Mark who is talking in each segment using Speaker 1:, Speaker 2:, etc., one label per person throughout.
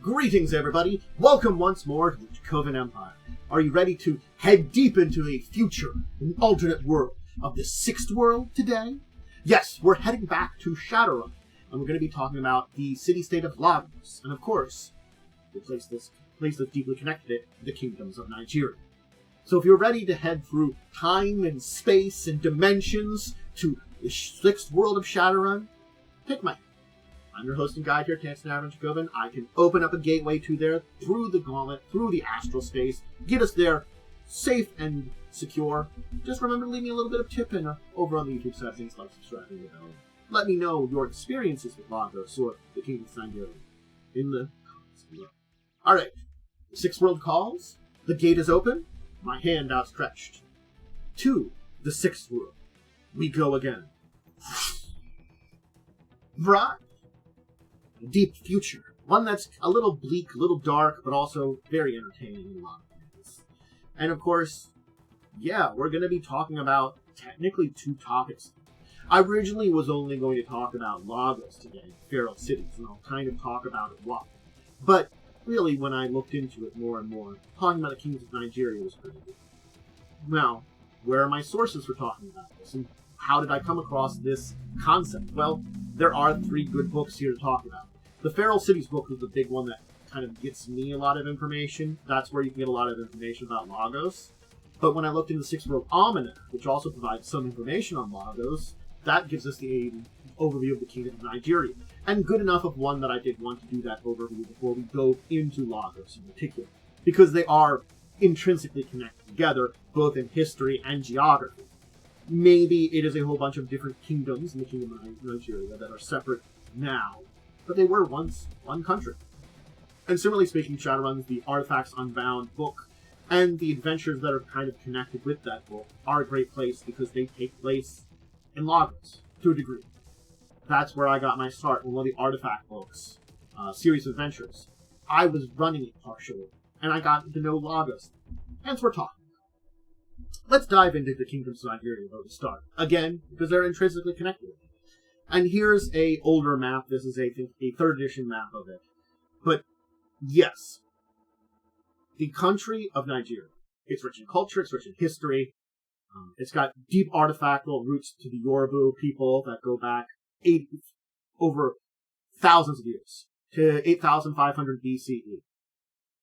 Speaker 1: Greetings, everybody! Welcome once more to the Dracovin Empire. Are you ready to head deep into a future, an alternate world of the Sixth World today? Yes, we're heading back to Shadowrun, and we're going to be talking about the city-state of Lagos, and of course, the place that's deeply connected it to the kingdoms of Nigeria. So if you're ready to head through time and space and dimensions to the Sixth World of Shadowrun, take my hand. I'm your host and guide here, Dracovin. I can open up a gateway to there, through the gauntlet, through the astral space, get us there safe and secure. Just remember to leave me a little bit of tip in over on the YouTube side, things like subscribing. Let me know your experiences with Lagos or the Kingdom of Nigeria in the comments below. Alright, the Sixth World calls, the gate is open, my hand outstretched. To the Sixth World, we go again. Right? Deep future. One that's a little bleak, a little dark, but also very entertaining in a lot of ways. And of course, yeah, we're going to be talking about technically two topics. I originally was only going to talk about Lagos today, feral cities, and I'll kind of talk about it why. But really, when I looked into it more and more, talking about the kingdoms of Nigeria was pretty good. Now, where are my sources for talking about this? And how did I come across this concept? Well, there are three good books here to talk about. The Feral Cities book was the big one that kind of gets me a lot of information. That's where you can get a lot of information about Lagos. But when I looked into the Sixth World Almanac, which also provides some information on Lagos, that gives us the overview of the Kingdom of Nigeria. And good enough of one that I did want to do that overview before we go into Lagos in particular. Because they are intrinsically connected together, both in history and geography. Maybe it is a whole bunch of different kingdoms in the Kingdom of Nigeria that are separate now, but they were once one country. And similarly speaking, Shadowrun's The Artifacts Unbound book and the adventures that are kind of connected with that book are a great place because they take place in Lagos, to a degree. That's where I got my start in one of the Artifact books, series of adventures. I was running it partially, and I got to know Lagos. Hence we're talking. Let's dive into the kingdoms of Nigeria though to start. Again, because they're intrinsically connected. And here's a older map. This is a 3rd edition map of it. But yes, the country of Nigeria. It's rich in culture. It's rich in history. It's got deep artifactal roots to the Yoruba people that go back over thousands of years to 8,500 BCE.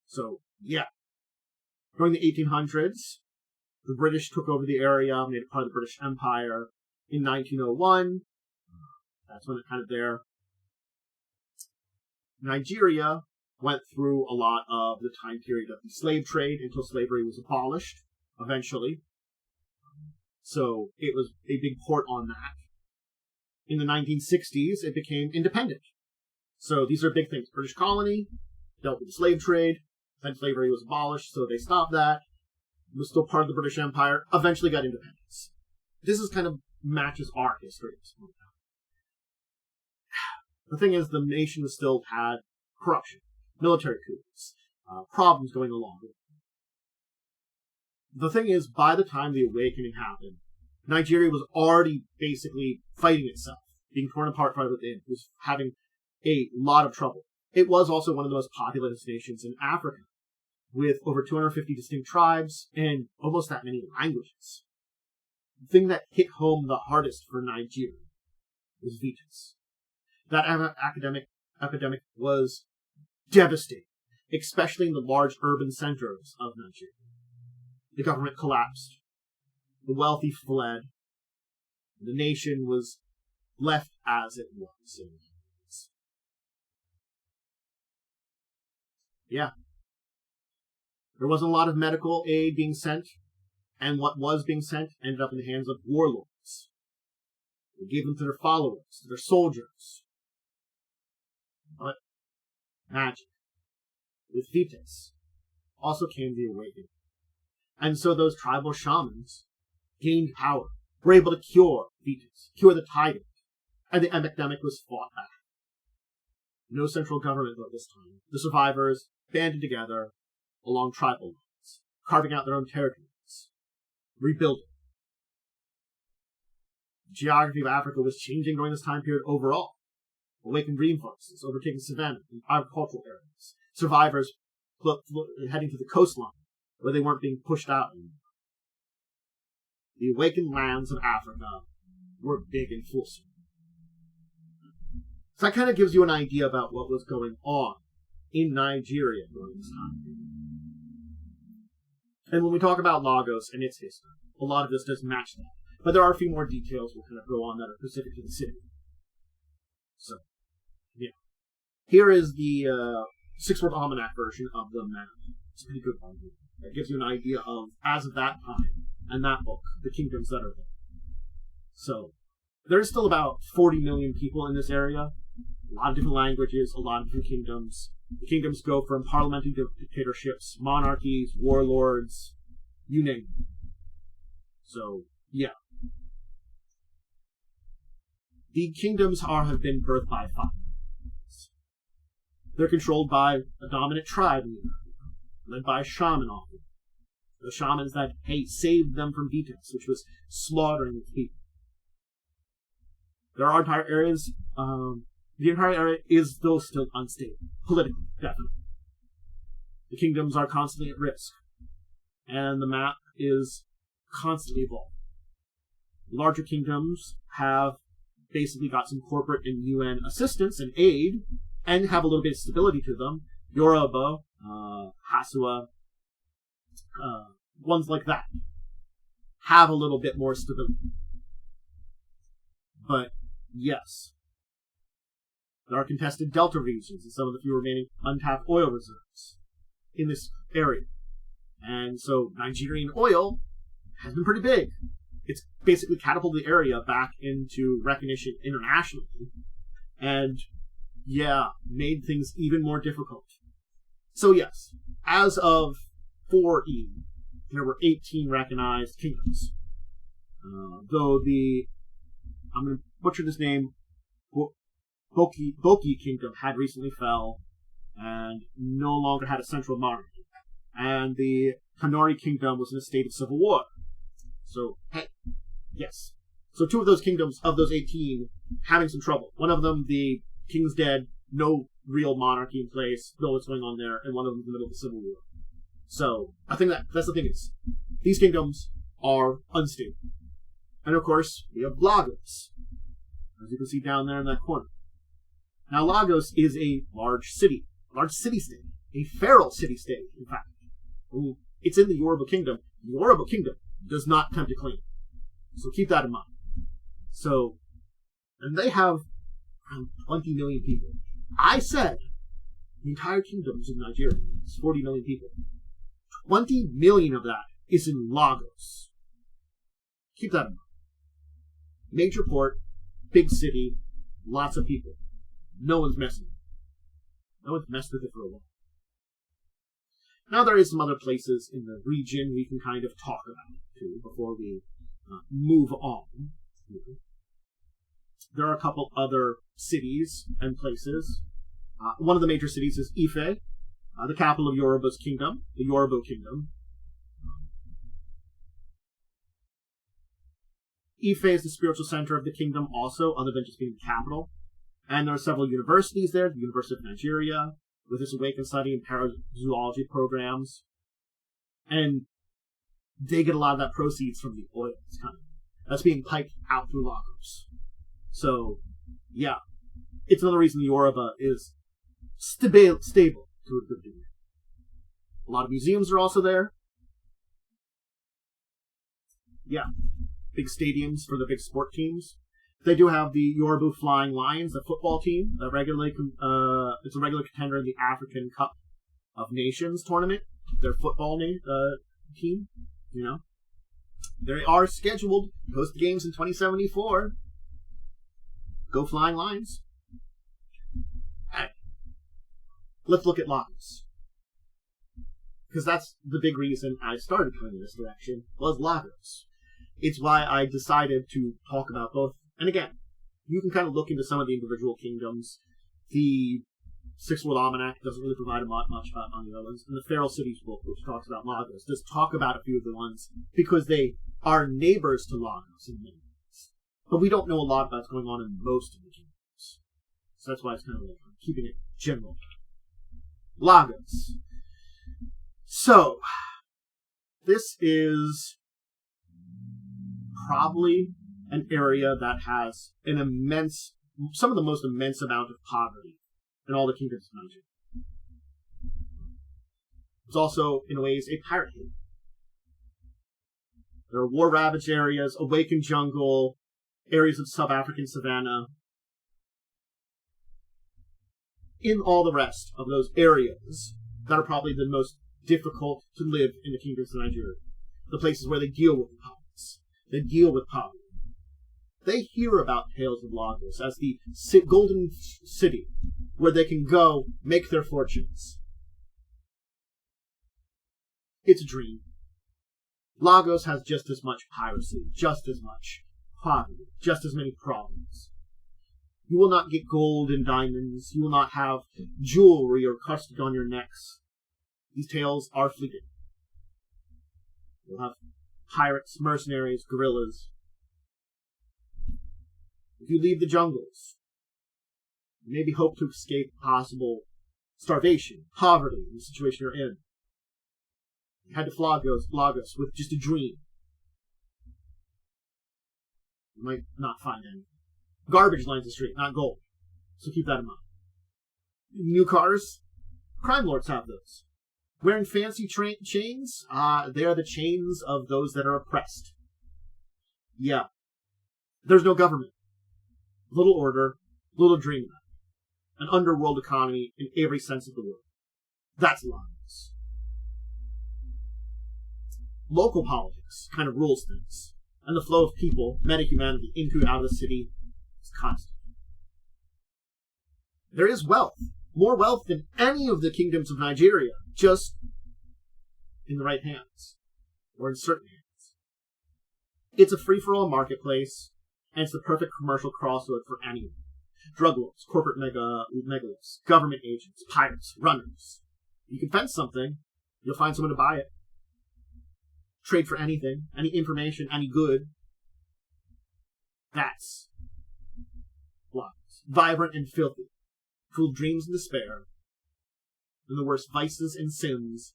Speaker 1: So yeah, during the 1800s, the British took over the area, made it part of the British Empire. In 1901. That's when it kind of there. Nigeria went through a lot of the time period of the slave trade until slavery was abolished, eventually. So it was a big port on that. In the 1960s, it became independent. So these are big things. British colony, dealt with the slave trade, then slavery was abolished, so they stopped that. It was still part of the British Empire, eventually got independence. This is kind of matches our history at this point. The thing is, the nation still had corruption, military coups, problems going along with it. The thing is, by the time the awakening happened, Nigeria was already basically fighting itself, being torn apart from within. It was having a lot of trouble. It was also one of the most populous nations in Africa, with over 250 distinct tribes and almost that many languages. The thing that hit home the hardest for Nigeria was Vitus. That epidemic was devastating, especially in the large urban centers of Nigeria. The government collapsed, the wealthy fled, and the nation was left as it was. Yeah. There wasn't a lot of medical aid being sent, and what was being sent ended up in the hands of warlords. They gave them to their followers, to their soldiers. But magic, with Vitus, also came the awakening. And so those tribal shamans gained power, were able to cure Vitus, cure the tyrant, and the epidemic was fought back. No central government though this time. The survivors banded together along tribal lines, carving out their own territories, rebuilding. The geography of Africa was changing during this time period overall. Awakened rainforests, overtaking savanna and agricultural areas. survivors heading to the coastline, where they weren't being pushed out anymore. The awakened lands of Africa were big and full swing. So that kind of gives you an idea about what was going on in Nigeria during this time period. And when we talk about Lagos and its history, a lot of this does match that. But there are a few more details we'll kind of go on that are specific to the city. So, yeah. Here is the Six-Word Almanac version of the map. It's a pretty good one. That gives you an idea of, as of that time, and that book, the kingdoms that are there. So, there's still about 40 million people in this area. A lot of different languages, a lot of different kingdoms. The kingdoms go from parliamentary dictatorships, monarchies, warlords, you name it. So, yeah. The kingdoms have been birthed by fire. They're controlled by a dominant tribe, led by a shaman often. The shamans that, saved them from Vitas, which was slaughtering its people. There are entire areas, the entire area is though still unstable, politically, definitely. The kingdoms are constantly at risk, and the map is constantly evolving. Larger kingdoms have basically got some corporate and UN assistance and aid, and have a little bit of stability to them. Yoruba, Hasua, ones like that have a little bit more stability. But, yes, there are contested delta regions and some of the few remaining untapped oil reserves in this area. And so Nigerian oil has been pretty big. It's basically catapulted the area back into recognition internationally. And, yeah, made things even more difficult. So, yes, as of 4E, there were 18 recognized kingdoms. Though I'm going to butcher this name, Boki Kingdom had recently fell and no longer had a central monarchy. And the Kanori Kingdom was in a state of civil war. So, yes. So 2 of those kingdoms, of those 18, having some trouble. One of them, the king's dead, no real monarchy in place, know what's going on there, and one of them in the middle of the civil war. So, I think that's the thing is, these kingdoms are unstable. And of course, we have Lagos, as you can see down there in that corner. Now, Lagos is a large city-state, a feral city-state, in fact. It's in the Yoruba Kingdom. The Yoruba Kingdom does not attempt to claim it. So keep that in mind. So, and they have around 20 million people. I said the entire kingdoms of Nigeria is 40 million people. 20 million of that is in Lagos. Keep that in mind. Major port, big city, lots of people. No one's messing with it. No one's messed with it for a while. Now there is some other places in the region we can kind of talk about, too, before we move on. There are a couple other cities and places. One of the major cities is Ife, the capital of Yoruba's kingdom, the Yoruba Kingdom. Ife is the spiritual center of the kingdom also, other than just being the capital. And there are several universities there, the University of Nigeria, with its awakened study and parazoology programs. And they get a lot of that proceeds from the oil that's being piped out through Lagos. So, yeah, it's another reason the Yoruba is stable to a good degree. A lot of museums are also there. Yeah, big stadiums for the big sport teams. They do have the Yoruba Flying Lions, the football team, that regularly it's a regular contender in the African Cup of Nations tournament. Their football team, you know. They are scheduled to host the games in 2074. Go Flying Lions. Alright. Let's look at Lagos. Because that's the big reason I started going in this direction, was Lagos. It's why I decided to talk about both. And again, you can kind of look into some of the individual kingdoms. The Six-Word Almanac doesn't really provide much about on the other ones. And the Feral Cities book, which talks about Lagos, does talk about a few of the ones because they are neighbors to Lagos in many ways. But we don't know a lot about what's going on in most of the kingdoms. So that's why it's kind of like keeping it general. Lagos. So, this is probably an area that has some of the most immense amount of poverty in all the kingdoms of Nigeria. It's also, in ways, a pirate haven. There are war-ravaged areas, awakened jungle, areas of sub-African savanna. In all the rest of those areas that are probably the most difficult to live in the kingdoms of Nigeria, the places where they deal with violence, they deal with poverty. They hear about tales of Lagos as the golden city where they can go make their fortunes. It's a dream. Lagos has just as much piracy, just as much poverty, just as many problems. You will not get gold and diamonds. You will not have jewelry or crusted on your necks. These tales are fleeting. You'll have pirates, mercenaries, guerrillas. If you leave the jungles, you maybe hope to escape possible starvation, poverty, in the situation you're in. You head to Lagos with just a dream. You might not find anything. Garbage lines the street, not gold. So keep that in mind. New cars, crime lords have those. Wearing fancy chains, they are the chains of those that are oppressed. Yeah. There's no government. Little order, little dreamland. An underworld economy in every sense of the word. That's Lagos. Local politics kind of rules things, and the flow of people, meta-humanity, into and out of the city is constant. There is wealth, more wealth than any of the kingdoms of Nigeria, just in the right hands, or in certain hands. It's a free-for-all marketplace, and it's the perfect commercial crossroad for anyone. Drug lords, corporate megalos, government agents, pirates, runners. You can fence something, you'll find someone to buy it. Trade for anything, any information, any good. That's Lagos. Vibrant and filthy, full of dreams and despair, and the worst vices and sins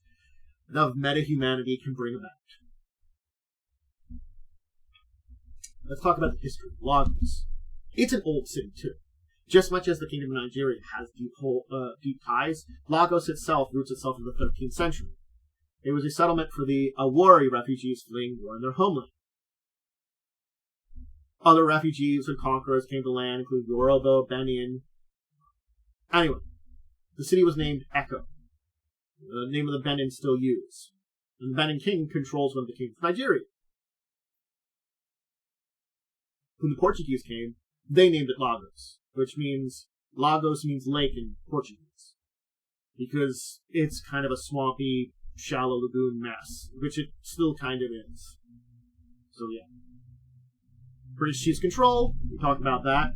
Speaker 1: that meta-humanity can bring about. Let's talk about the history of Lagos. It's an old city, too. Just much as the Kingdom of Nigeria has deep ties, Lagos itself roots itself in the 13th century. It was a settlement for the Awari refugees fleeing war in their homeland. Other refugees and conquerors came to land, including Yoruba, Benin. Anyway, the city was named Echo, the name of the Benin still used. And the Benin king controls one of the kingdoms of Nigeria. When the Portuguese came, they named it Lagos, which means Lagos means lake in Portuguese, because it's kind of a swampy, shallow lagoon mess, which it still kind of is. So yeah. British seized control, we talked about that.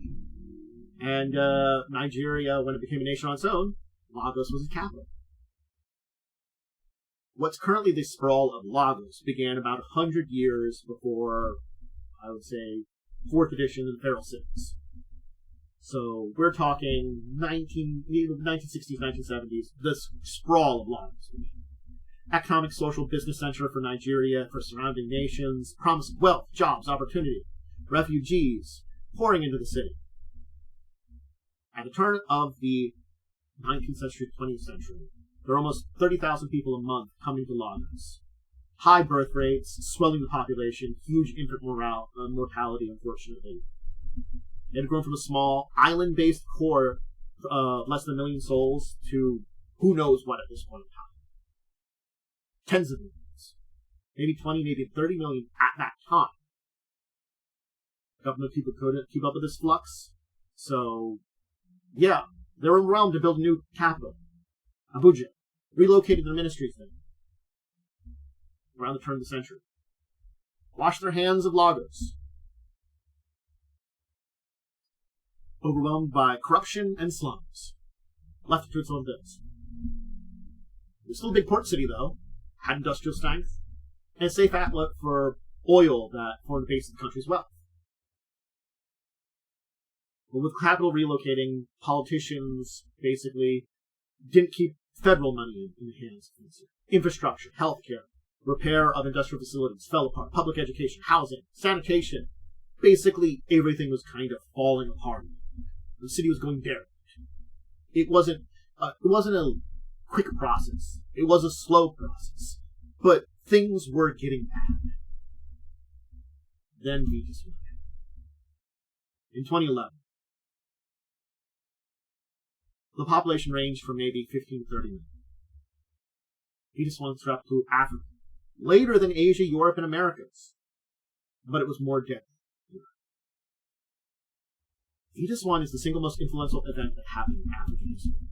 Speaker 1: And Nigeria, when it became a nation on its own, Lagos was its capital. What's currently the sprawl of Lagos began about 100 years before, I would say, 4th edition of the Feral Cities. So we're talking 1960s, 1970s, this sprawl of Lagos. Economic, social, business center for Nigeria, for surrounding nations, promise of wealth, jobs, opportunity, refugees pouring into the city. At the turn of the 19th century, 20th century, there are almost 30,000 people a month coming to Lagos. High birth rates, swelling the population, huge infant mortality, unfortunately. It had grown from a small, island-based core, less than 1 million souls, to who knows what at this point in time. Tens of millions. Maybe 20, maybe 30 million at that time. Government people couldn't keep up with this flux. So, yeah, they were overwhelmed to build a new capital, Abuja. Relocated their ministries there. Around the turn of the century. Washed their hands of Lagos. Overwhelmed by corruption and slums. Left it to its own deaths. It was still a big port city, though. Had industrial strength. And a safe outlet for oil that formed the base of the country's wealth. But with capital relocating, politicians basically didn't keep Federal money in the hands of Fencer. Infrastructure, healthcare, repair of industrial facilities fell apart. Public education, housing, sanitation. Basically, everything was kind of falling apart. The city was going derelict. It wasn't a quick process. It was a slow process. But things were getting bad. Then Vetus went. In 2011, the population ranged from maybe 15 to 30 million. Vetus once swept through Africa, later than Asia, Europe, and Americas. But it was more deadly. Vetus 1 is the single most influential event that happened in African history,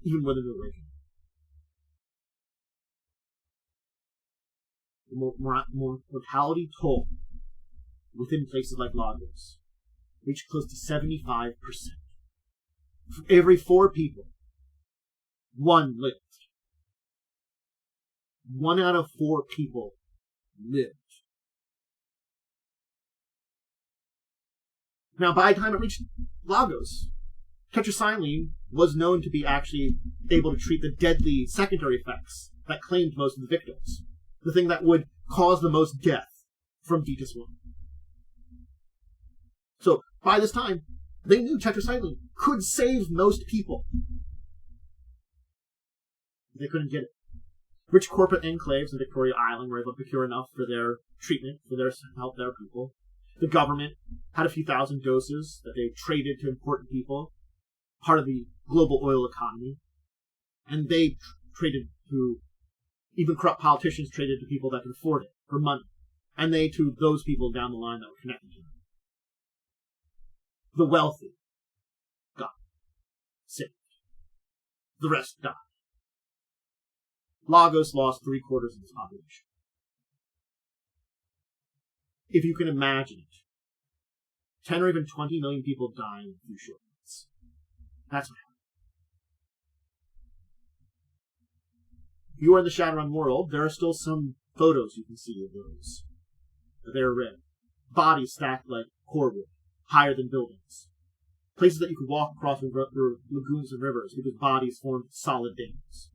Speaker 1: even more than the Awakening. The mortality toll within places like Lagos reached close to 75%. For every 4 people, 1 lived. 1 out of 4 people lived. Now, by the time it reached Lagos, tetracycline was known to be actually able to treat the deadly secondary effects that claimed most of the victims. The thing that would cause the most death from Vetus 1. So, by this time, they knew tetracycline could save most people. They couldn't get it. Rich corporate enclaves in Victoria Island were able to procure enough for their treatment, to help their people. The government had a few thousand doses that they traded to important people, part of the global oil economy. And they traded to, even corrupt politicians traded to people that could afford it for money. And they to those people down the line that were connected to them. The wealthy got sick. The rest died. Lagos lost 3/4 of its population. If you can imagine it, 10 or even 20 million people dying in a few short months. That's what happened. If you are in the Shadowrun world, there are still some photos you can see of those. They're red. Bodies stacked like cordwood, higher than buildings. Places that you could walk across lagoons and rivers because bodies formed solid dams.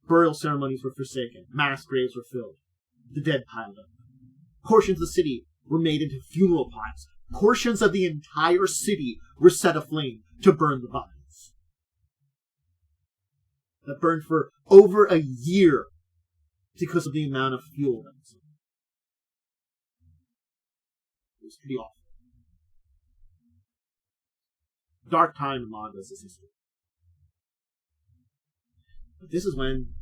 Speaker 1: Burial ceremonies were forsaken. Mass graves were filled. The dead piled up. Portions of the city were made into funeral piles. Portions of the entire city were set aflame to burn the bodies. That burned for over a year because of the amount of fuel that was in it. It was pretty awful. Dark time in Lagos is history. But this is when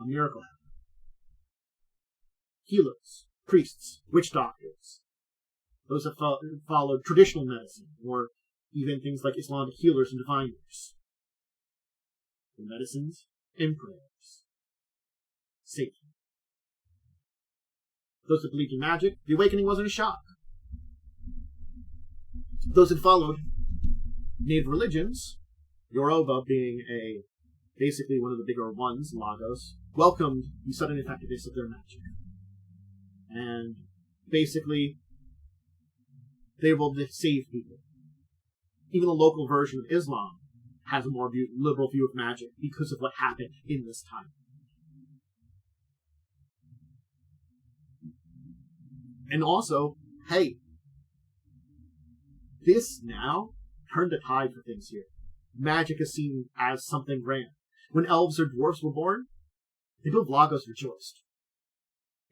Speaker 1: a miracle happened. Healers, priests, witch doctors, those that followed traditional medicine, or even things like Islamic healers and diviners. The medicines and prayers saved them. Those that believed in magic, the awakening wasn't a shock. Those that followed native religions, Yoruba being basically one of the bigger ones in Lagos, welcomed the sudden effectiveness of their magic. And basically, they were able to save people. Even the local version of Islam has a more liberal view of magic because of what happened in this time. And also, hey, this now turned the tide for things here. Magic is seen as something grand. When elves or dwarves were born, the people of Lagos rejoiced.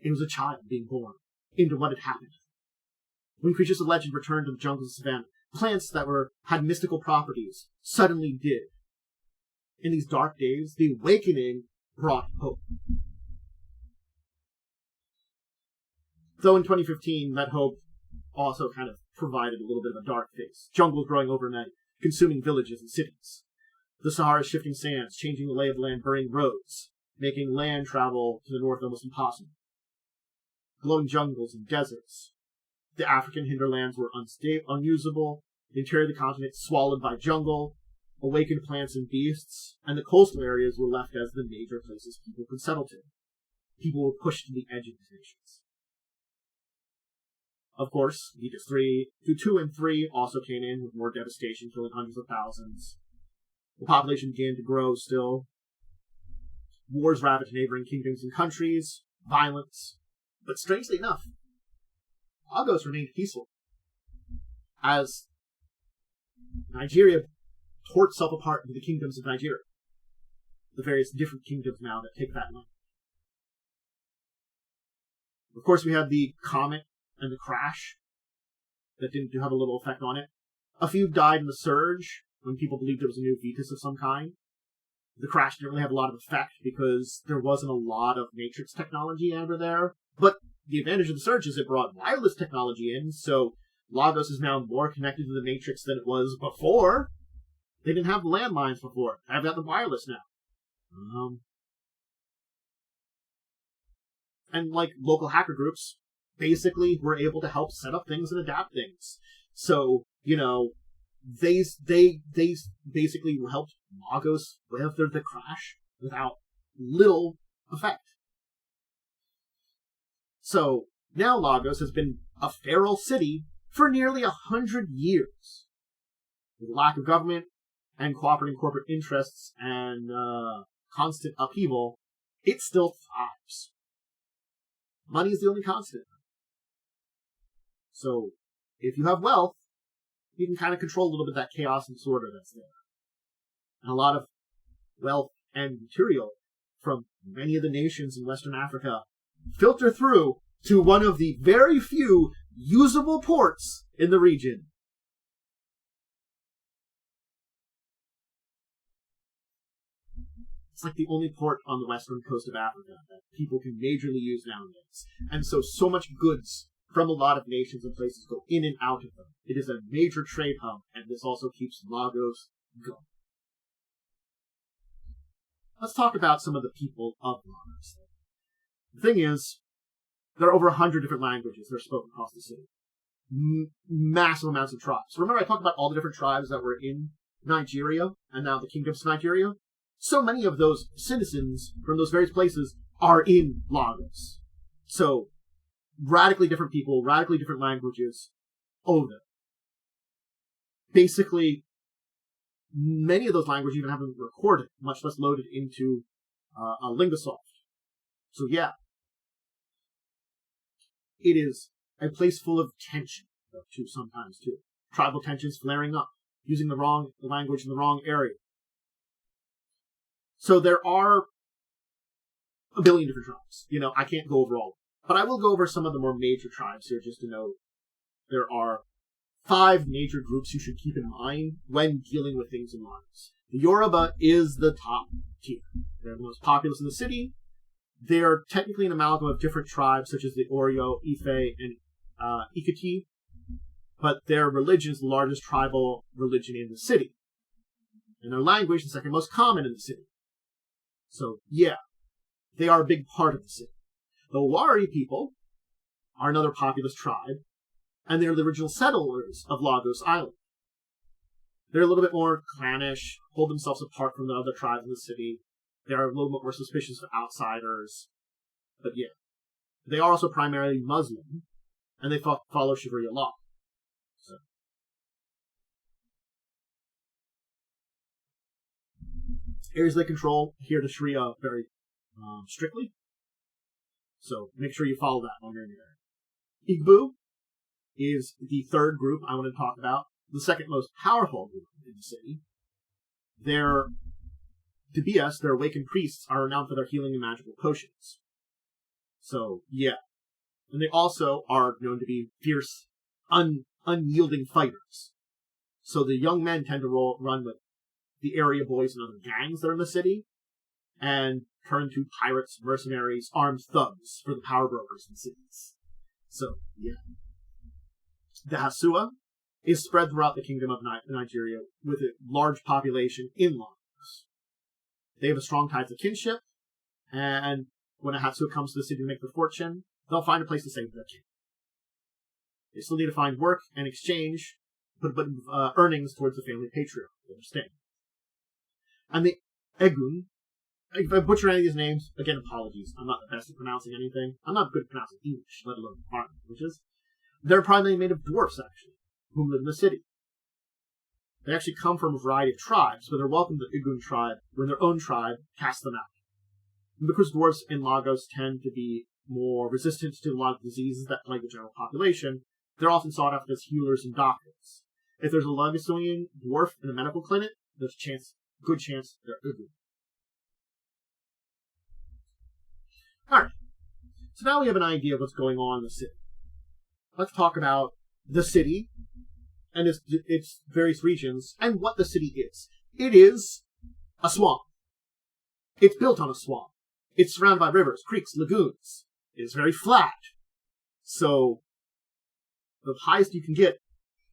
Speaker 1: It was a child being born into what had happened. When creatures of legend returned to the jungles of savannah, plants that had mystical properties suddenly did. In these dark days, the awakening brought hope. Though in 2015, that hope also kind of provided a little bit of a dark face. Jungles growing overnight, consuming villages and cities. The Sahara's shifting sands, changing the lay of the land, burying roads, making land travel to the north almost impossible. Glowing jungles and deserts. The African hinterlands were unusable, the interior of the continent swallowed by jungle, awakened plants and beasts, and the coastal areas were left as the major places people could settle to. People were pushed to the edge of these nations. Of course, Vetus 2 and 3 also came in with more devastation, killing hundreds of thousands. The population began to grow still. Wars ravaged neighboring kingdoms and countries. Violence. But strangely enough, Lagos remained peaceful. As Nigeria tore itself apart into the kingdoms of Nigeria. The various different kingdoms now that take that land. Of course, we had the comet and the crash that didn't have a little effect on it. A few died in the surge when people believed it was a new Vetus of some kind. The crash didn't really have a lot of effect because there wasn't a lot of Matrix technology over there. But the advantage of the surge is it brought wireless technology in, so Lagos is now more connected to the Matrix than it was before. They didn't have the landmines before. They've got the wireless now. And like local hacker groups basically were able to help set up things and adapt things. So, you know, they basically helped Lagos weather the crash without little effect. So now Lagos has been a feral city for nearly 100 years. With a lack of government and cooperating corporate interests and constant upheaval, it still thrives. Money is the only constant. So, if you have wealth, you can kind of control a little bit of that chaos and disorder that's there. And a lot of wealth and material from many of the nations in Western Africa filter through to one of the very few usable ports in the region. It's like the only port on the western coast of Africa that people can majorly use nowadays. And so much goods from a lot of nations and places go in and out of them. It is a major trade hub, and this also keeps Lagos going. Let's talk about some of the people of Lagos. The thing is, there are over 100 different languages that are spoken across the city. Massive amounts of tribes. Remember I talked about all the different tribes that were in Nigeria, and now the kingdoms of Nigeria? So many of those citizens from those various places are in Lagos. So, radically different people, radically different languages, all of them. Basically, many of those languages even haven't been recorded, much less loaded into a Linguasoft. So yeah, it is a place full of tension, too, sometimes too. Tribal tensions flaring up, using the wrong language in the wrong area. So there are a billion different tribes. You know, I can't go over all of them. But I will go over some of the more major tribes here just to note. There are 5 major groups you should keep in mind when dealing with things in Lagos. The Yoruba is the top tier. They're the most populous in the city. They're technically an amalgam of different tribes such as the Oryo, Ife, and Ikiti. But their religion is the largest tribal religion in the city. And their language is the second most common in the city. So, yeah, they are a big part of the city. The Wari people are another populous tribe, and they're the original settlers of Lagos Island. They're a little bit more clannish, hold themselves apart from the other tribes in the city. They're a little bit more suspicious of outsiders. But yeah, they are also primarily Muslim, and they follow Sharia law. So. Areas they control adhere to Sharia very strictly. So make sure you follow that when you're in there. Igbo is the third group I want to talk about, the second most powerful group in the city. Their Dibias, their awakened priests, are renowned for their healing and magical potions. So, yeah. And they also are known to be fierce, unyielding fighters. So the young men tend to run with the area boys and other gangs that are in the city, and turn to pirates, mercenaries, armed thugs for the power brokers in cities. So, yeah. The Hasua is spread throughout the kingdom of Nigeria with a large population in Lagos. They have a strong ties of kinship, and when a Hasua comes to the city to make their fortune, they'll find a place to save their king. They still need to find work and exchange, put earnings towards the family patriarch where they're staying. And the Egun, if I butcher any of these names, again, apologies. I'm not the best at pronouncing anything. I'm not good at pronouncing English, let alone foreign languages. They're primarily made of dwarfs, actually, who live in the city. They actually come from a variety of tribes, but they're welcome to the Igun tribe when their own tribe casts them out. And because dwarves in Lagos tend to be more resistant to a lot of diseases that plague the general population, they're often sought after as healers and doctors. If there's a Lagosian dwarf in a medical clinic, there's a good chance they're Igun. Alright, so now we have an idea of what's going on in the city. Let's talk about the city and its various regions and what the city is. It is a swamp. It's built on a swamp. It's surrounded by rivers, creeks, lagoons. It is very flat. So the highest you can get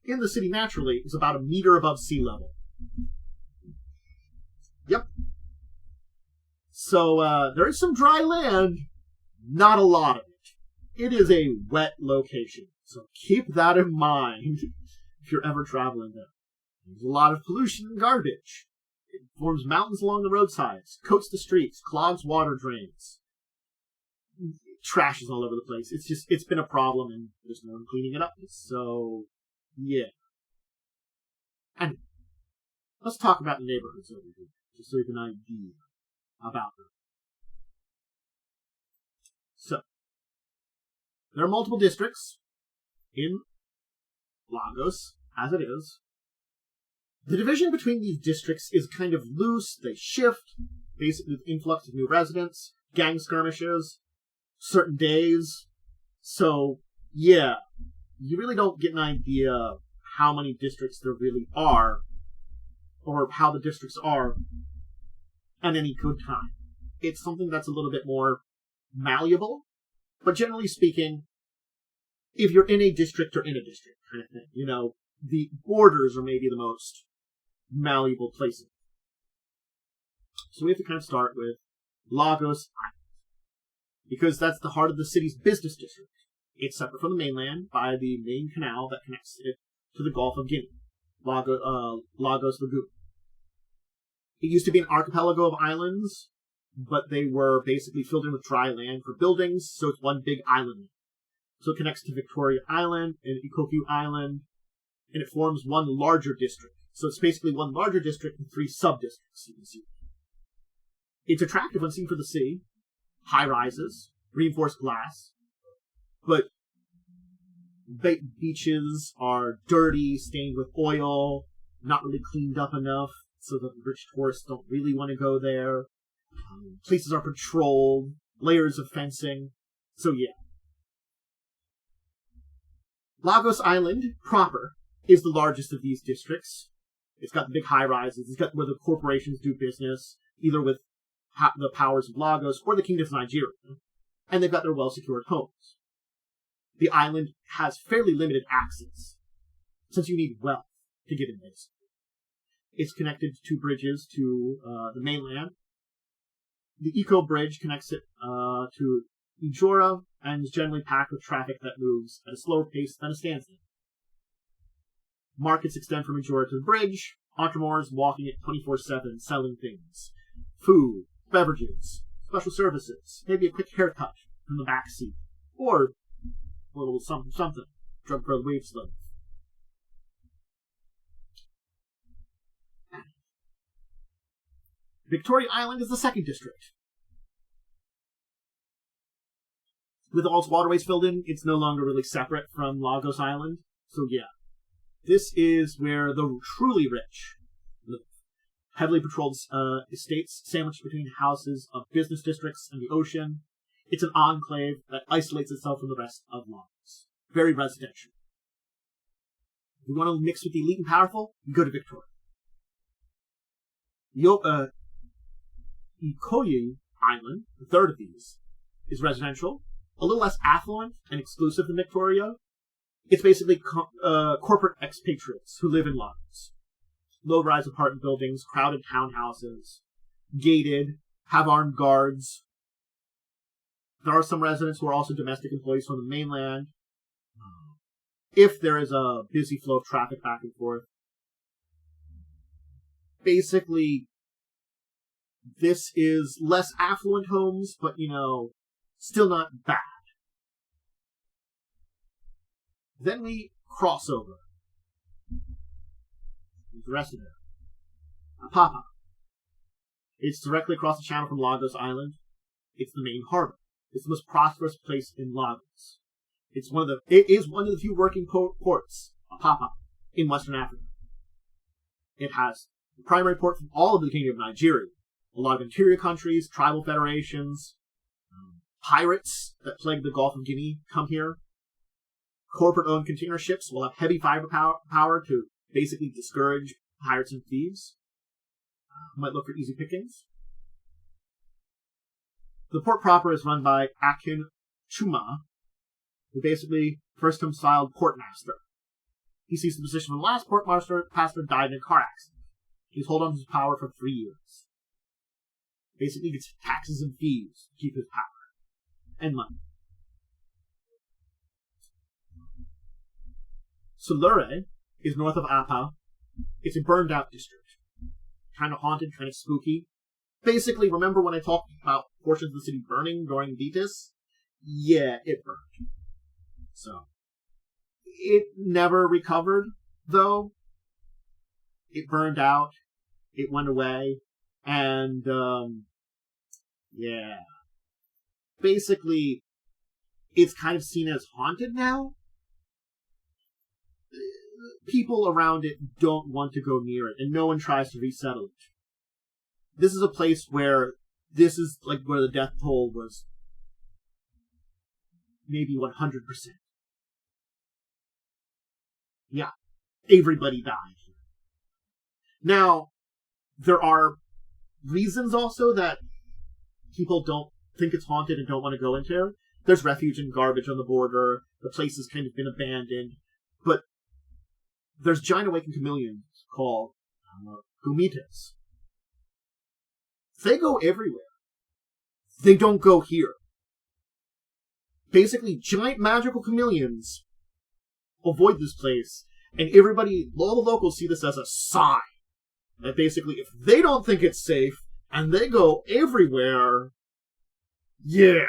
Speaker 1: in the city naturally is about 1 meter above sea level. Yep. So there is some dry land, not a lot of it. It is a wet location, so keep that in mind if you're ever traveling there. There's a lot of pollution and garbage. It forms mountains along the roadsides, coats the streets, clogs water drains. Trash is all over the place. It's been a problem, and there's no one cleaning it up. So, yeah. And let's talk about the neighborhoods over here, just so you have an idea about them. So, there are multiple districts in Lagos, as it is. The division between these districts is kind of loose. They shift, basically with influx of new residents, gang skirmishes, certain days. So, yeah, you really don't get an idea how many districts there really are, or how the districts are at any good time. It's something that's a little bit more malleable, but generally speaking, if you're in a district, you're in a district kind of thing. You know, the borders are maybe the most malleable places. So we have to kind of start with Lagos Island, because that's the heart of the city's business district. It's separate from the mainland by the main canal that connects it to the Gulf of Guinea, Lagos Lagoon. It used to be an archipelago of islands, but they were basically filled in with dry land for buildings, so it's one big island. So it connects to Victoria Island and Ikoku Island, and it forms one larger district. So it's basically one larger district and 3 sub-districts, you can see. It's attractive when seen from the sea. High rises, reinforced glass, but beaches are dirty, stained with oil, not really cleaned up enough, so the rich tourists don't really want to go there. Places are patrolled, layers of fencing, so yeah. Lagos Island proper is the largest of these districts. It's got the big high-rises. It's got where the corporations do business, either with the powers of Lagos or the kingdoms of Nigeria. And they've got their well-secured homes. The island has fairly limited access, since you need wealth to get in this. It's connected to 2 bridges to the mainland. The Eco Bridge connects it to Ijora, and is generally packed with traffic that moves at a slower pace than a standstill. Markets extend from Ijora to the bridge, entrepreneurs walking it 24/7 selling things. Food, beverages, special services, maybe a quick haircut from the back seat, or a little something, drug for the wage slip. Victoria Island is the second district. With all its waterways filled in, it's no longer really separate from Lagos Island. So yeah, this is where the truly rich live. Heavily patrolled estates sandwiched between houses of business districts and the ocean. It's an enclave that isolates itself from the rest of Lagos. Very residential. If you want to mix with the elite and powerful, you go to Victoria. Ikoyi Island, the third of these, is residential, a little less affluent and exclusive than Victoria. It's basically corporate expatriates who live in Lagos. Low-rise apartment buildings, crowded townhouses, gated, have armed guards. There are some residents who are also domestic employees from the mainland. If there is a busy flow of traffic back and forth. Basically, this is less affluent homes, but, still not bad. Then we cross over. who's arrested there. Apapa. It's directly across the channel from Lagos Island. It's the main harbor. It's the most prosperous place in Lagos. It is one of the few working ports, Apapa, in Western Africa. It has the primary port from all of the Kingdom of Nigeria. A lot of interior countries, tribal federations, pirates that plague the Gulf of Guinea come here. Corporate-owned container ships will have heavy firepower to basically discourage pirates and thieves. Might look for easy pickings. The port proper is run by Akin Chuma, who basically first-time-styled portmaster. He sees the position when the last portmaster died in a car accident. He's held on to his power for 3 years. Basically gets taxes and fees to keep his power. And money. Sulure is north of Apa. It's a burned-out district. Kind of haunted, kind of spooky. Basically, remember when I talked about portions of the city burning during Vitus? Yeah, it burned. So, it never recovered, though. It burned out. It went away. And, yeah. Basically, it's kind of seen as haunted now. People around it don't want to go near it, and no one tries to resettle it. This is a place where where the death toll was maybe 100%. Yeah, everybody died here. Now, there are reasons also that people don't think it's haunted and don't want to go into. There's refuge and garbage on the border. The place has kind of been abandoned. But there's giant awakened chameleons called Gomitas. They go everywhere. They don't go here. Basically, giant magical chameleons avoid this place, and all the locals see this as a sign. That basically, if they don't think it's safe, and they go everywhere, yeah.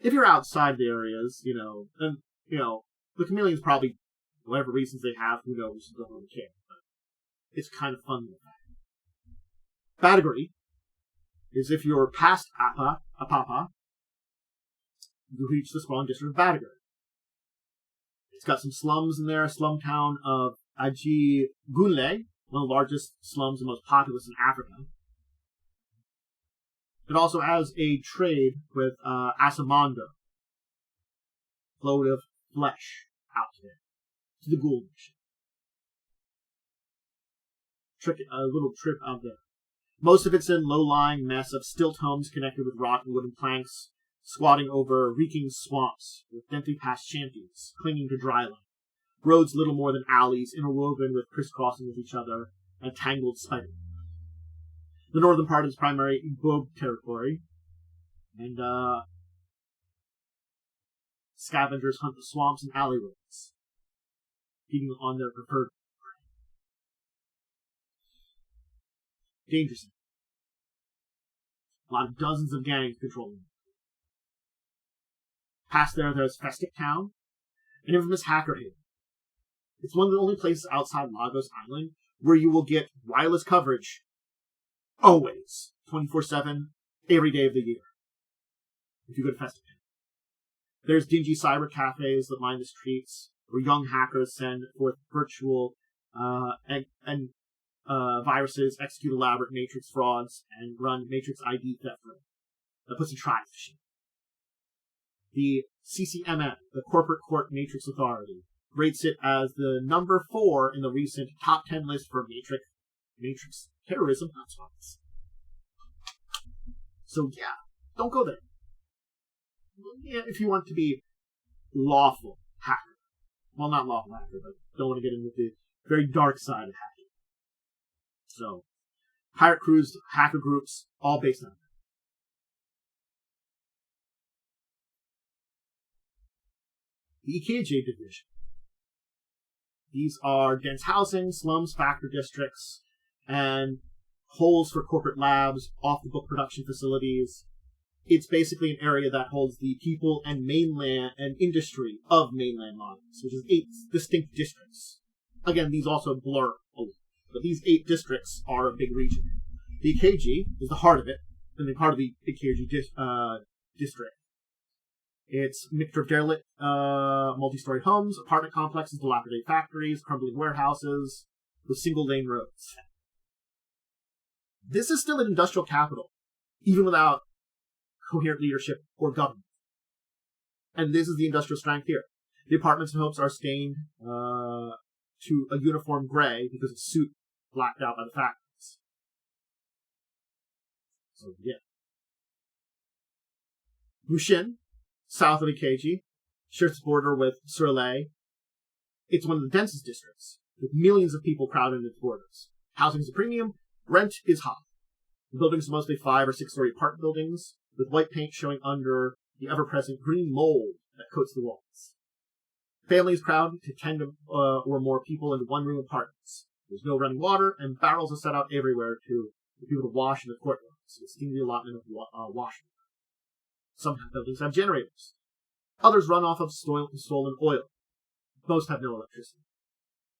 Speaker 1: If you're outside the areas, then, the chameleons probably, whatever reasons they have, who knows, don't really care. But it's kind of fun with that. Badagry is if you're past Apapa, you reach the sprawling district of Badagry. It's got some slums in there, a slum town of Aji Gunle, one of the largest slums and most populous in Africa. It also has a trade with Asamondo. Load of flesh out there to the Ghoul Nation. A little trip out there. Most of it's in low-lying mess of stilt homes connected with rock and wooden planks, squatting over reeking swamps with densely patched shanties clinging to dryland. Roads little more than alleys, interwoven with crisscrossing with each other, and tangled spider. The northern part is primary Igbo territory, and scavengers hunt the swamps and alleyways, feeding on their preferred prey. Dangerous. A lot of dozens of gangs controlling. Past there's Festic Town, an infamous hacker haven. It's one of the only places outside Lagos Island where you will get wireless coverage always, 24/7, every day of the year. If you go to Festic Town. There's dingy cyber cafes that line the streets where young hackers send forth virtual viruses, execute elaborate matrix frauds, and run matrix ID theft that puts in trials to shame. The CCMN, the Corporate Court Matrix Authority, rates it as the number 4 in the recent top 10 list for matrix terrorism hotspots. So yeah, don't go there. Yeah, if you want to be lawful hacker. Well, not lawful hacker, but don't want to get into the very dark side of hacking. So, pirate crews, hacker groups, all based on that. The EKJ division. These are dense housing, slums, factory districts, and holes for corporate labs, off-the-book production facilities. It's basically an area that holds the people and mainland and industry of mainland Lagos, which is 8 distinct districts. Again, these also blur a lot, but these 8 districts are a big region. The Ikeji is the heart of it, and the part of the Ikeji district. It's a mixture of derelict, multi-story homes, apartment complexes, dilapidated factories, crumbling warehouses, with single-lane roads. This is still an industrial capital, even without coherent leadership or government. And this is the industrial strength here. The apartments and homes are stained to a uniform gray because of soot blacked out by the factories. So, yeah. Mushin, south of Ikeji, shares its border with Surrey. It's one of the densest districts, with millions of people crowded into its borders. Housing is a premium, rent is high. The buildings are mostly 5 or 6 story apartment buildings, with white paint showing under the ever-present green mold that coats the walls. Families crowd to 10 or more people into one-room apartments. There's no running water, and barrels are set out everywhere for people to wash in the courtyards. So it's the allotment of washing. Some buildings have generators. Others run off of stolen oil. Most have no electricity.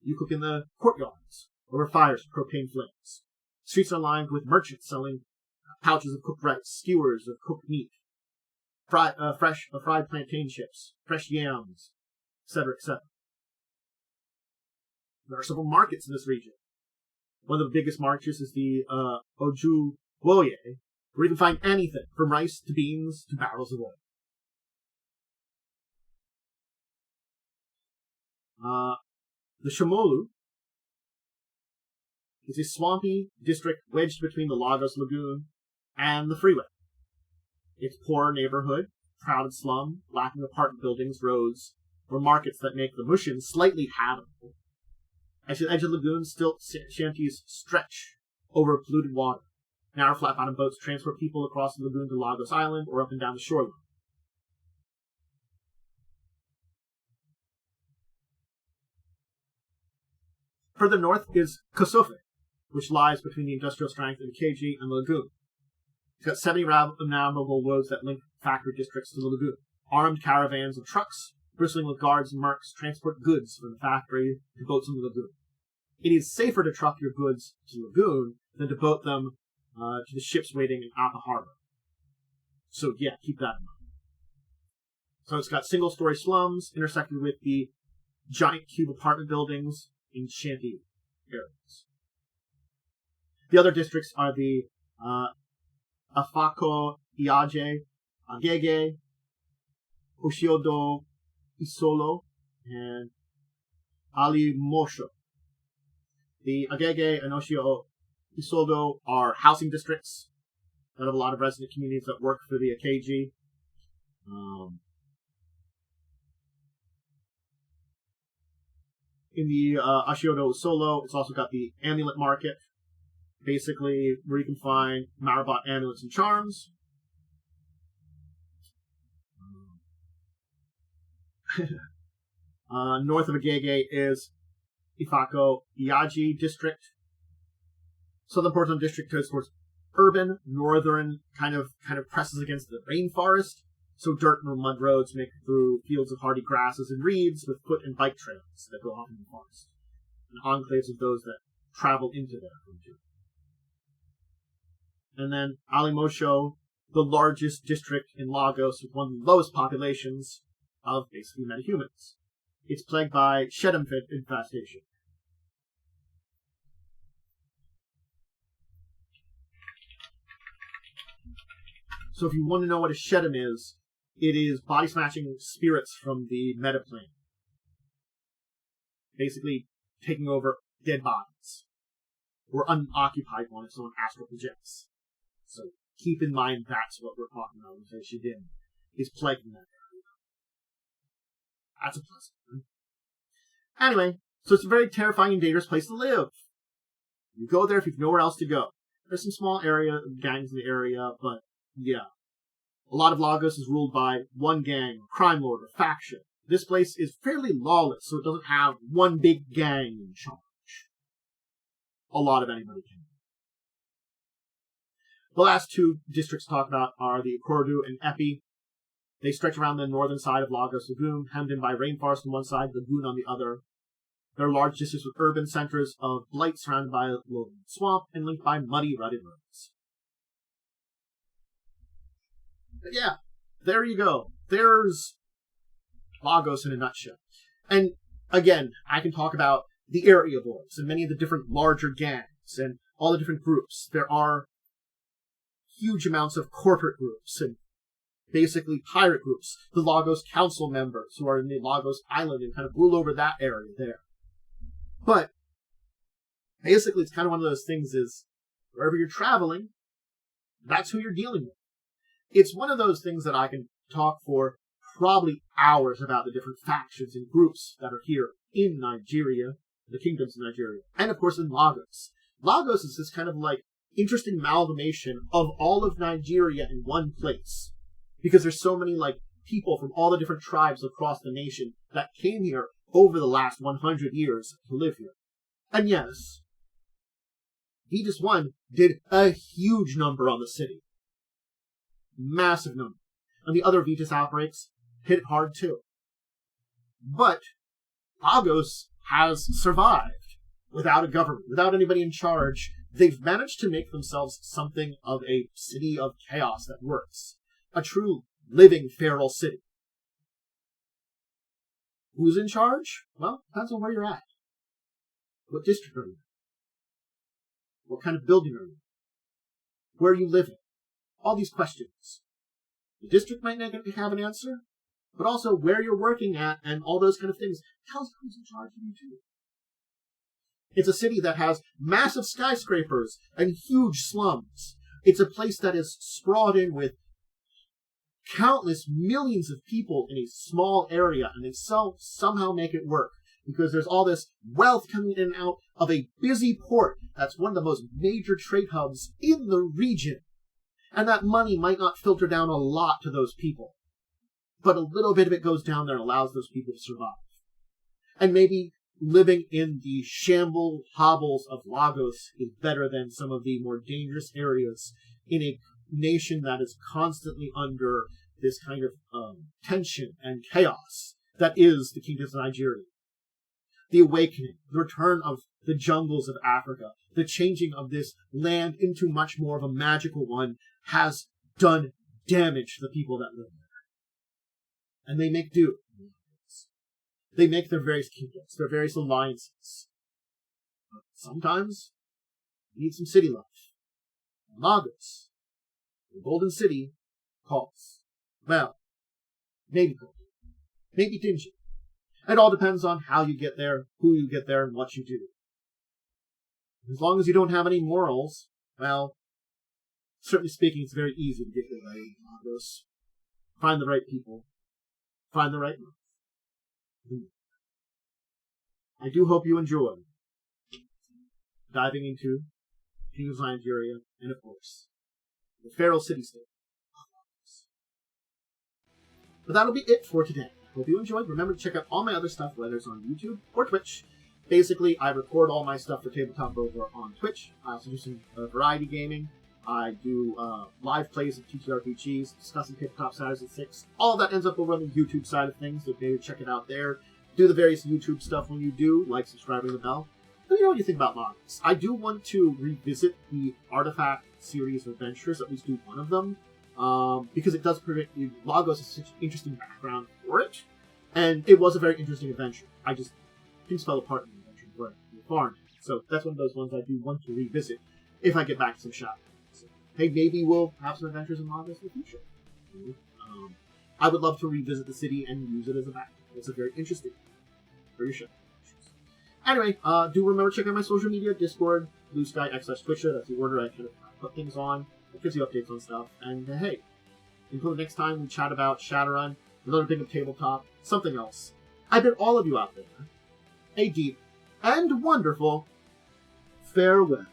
Speaker 1: You cook in the courtyards, over fires with propane flames. Streets are lined with merchants selling pouches of cooked rice, skewers of cooked meat, fried plantain chips, fresh yams, etc., etc. There are several markets in this region. One of the biggest markets is the Oju Woye, where you can find anything from rice to beans to barrels of oil. The Shomolu is a swampy district wedged between the Lagos Lagoon and the freeway. Its poor neighborhood, crowded slum, lacking apartment buildings, roads, or markets that make the Mushin slightly habitable. At the edge of the lagoon, stilt shanties stretch over polluted water. Narrow flat-bottom boats transport people across the lagoon to Lagos Island or up and down the shoreline. Further north is Kosofe, which lies between the industrial strength of Ikeji and the lagoon. It's got 70 navigable roads that link factory districts to the lagoon. Armed caravans of trucks, bristling with guards and mercs, transport goods from the factory to boats in the lagoon. It is safer to truck your goods to the lagoon than to boat them to the ships waiting at the harbor. So yeah, keep that in mind. So it's got single-story slums intersected with the giant cube apartment buildings in shanty areas. The other districts are the Afako Iaje, Agege, Ushiodo Isolo, and Ali Mosho. The Agege and Oshio Isoldo are housing districts that have a lot of resident communities that work for the Ikeji. In the Ashiodo Solo, it's also got the amulet market, basically where you can find Marabot amulets and charms. North of Agege is Ifako Iaji district. Southern portion of the district goes towards urban, northern kind of presses against the rainforest. So dirt and mud roads make it through fields of hardy grasses and reeds with foot and bike trails that go off in the forest. And enclaves of those that travel into there. And then Alimosho, the largest district in Lagos with one of the lowest populations of basically metahumans. It's plagued by Shedem infestation. So if you want to know what a Shedem is, it is body-smashing spirits from the metaplane. Basically taking over dead bodies. Or unoccupied ones, so on astral projects. So keep in mind that's what we're talking about when we say Shedem is plaguing that area. That's a pleasant one. Anyway, so it's a very terrifying and dangerous place to live. You go there if you've nowhere else to go. There's some small gangs in the area, but yeah. A lot of Lagos is ruled by one gang, crime lord, or faction. This place is fairly lawless, so it doesn't have one big gang in charge. A lot of anybody can. The last two districts talked about are the Cordu and Epi. They stretch around the northern side of Lagos Lagoon, hemmed in by rainforest on one side, lagoon on the other. They're large districts with urban centers of blight surrounded by a low swamp and linked by muddy, rutty roads. But yeah, there you go. There's Lagos in a nutshell. And again, I can talk about the area boys and many of the different larger gangs and all the different groups. There are huge amounts of corporate groups and basically pirate groups. The Lagos council members who are in the Lagos Island and kind of rule over that area there. But basically, it's kind of one of those things is wherever you're traveling, that's who you're dealing with. It's one of those things that I can talk for probably hours about the different factions and groups that are here in Nigeria, the kingdoms of Nigeria, and of course in Lagos. Lagos is this kind of like interesting amalgamation of all of Nigeria in one place. Because there's so many like people from all the different tribes across the nation that came here over the last 100 years to live here. And yes, Vetus 1 did a huge number on the city. Massive number. And the other Vetus outbreaks hit hard too. But Lagos has survived without a government, without anybody in charge. They've managed to make themselves something of a city of chaos that works. A true living feral city. Who's in charge? Well, depends on where you're at. What district are you in? What kind of building are you in? Where are you living? All these questions. The district might not have an answer, but also where you're working at and all those kind of things tells who's in charge of you too. It's a city that has massive skyscrapers and huge slums. It's a place that is sprawled in with countless millions of people in a small area, and they somehow make it work because there's all this wealth coming in and out of a busy port that's one of the most major trade hubs in the region. And that money might not filter down a lot to those people, but a little bit of it goes down there and allows those people to survive. And maybe living in the shamble hobbles of Lagos is better than some of the more dangerous areas in a nation that is constantly under this kind of tension and chaos that is the kingdoms of Nigeria. The awakening, the return of the jungles of Africa, the changing of this land into much more of a magical one has done damage to the people that live there. And they make do. They make their various kingdoms, their various alliances. But sometimes you need some city life. Lagos, the Golden City, calls. Well, maybe cold, maybe dingy. It all depends on how you get there, who you get there, and what you do. As long as you don't have any morals, well, certainly speaking, it's very easy to get your way in Lagos. Find the right people. Find the right life. I do hope you enjoy diving into Kingdoms of Nigeria, and of course, the feral city-state. But that'll be it for today. Hope you enjoyed. Remember to check out all my other stuff, whether it's on YouTube or Twitch. Basically, I record all my stuff for Tabletop over on Twitch. I also do some variety gaming. I do live plays of TTRPGs, discussing Tabletop Saturdays at 6. All that ends up over on the YouTube side of things, so maybe check it out there. Do the various YouTube stuff when you do, like subscribing the bell. Let me know what you think about Lagos. I do want to revisit the Artifact series of adventures, at least do one of them. Because it does prevent you. Lagos has such an interesting background for it, and it was a very interesting adventure. Things fell apart in the adventure where we farmed. So that's one of those ones I do want to revisit if I get back to some Shadowrun. So, hey, maybe we'll have some adventures in Lagos in the future. I would love to revisit the city and use it as a background. It's a very interesting for your show. Anyway, do remember to check out my social media, Discord, Blue Sky, X/Twitcher. That's the order I kind of put things on. It gives you updates on stuff. And hey, until the next time we chat about Shadowrun, another thing of tabletop, something else, I bid all of you out there a deep and wonderful farewell.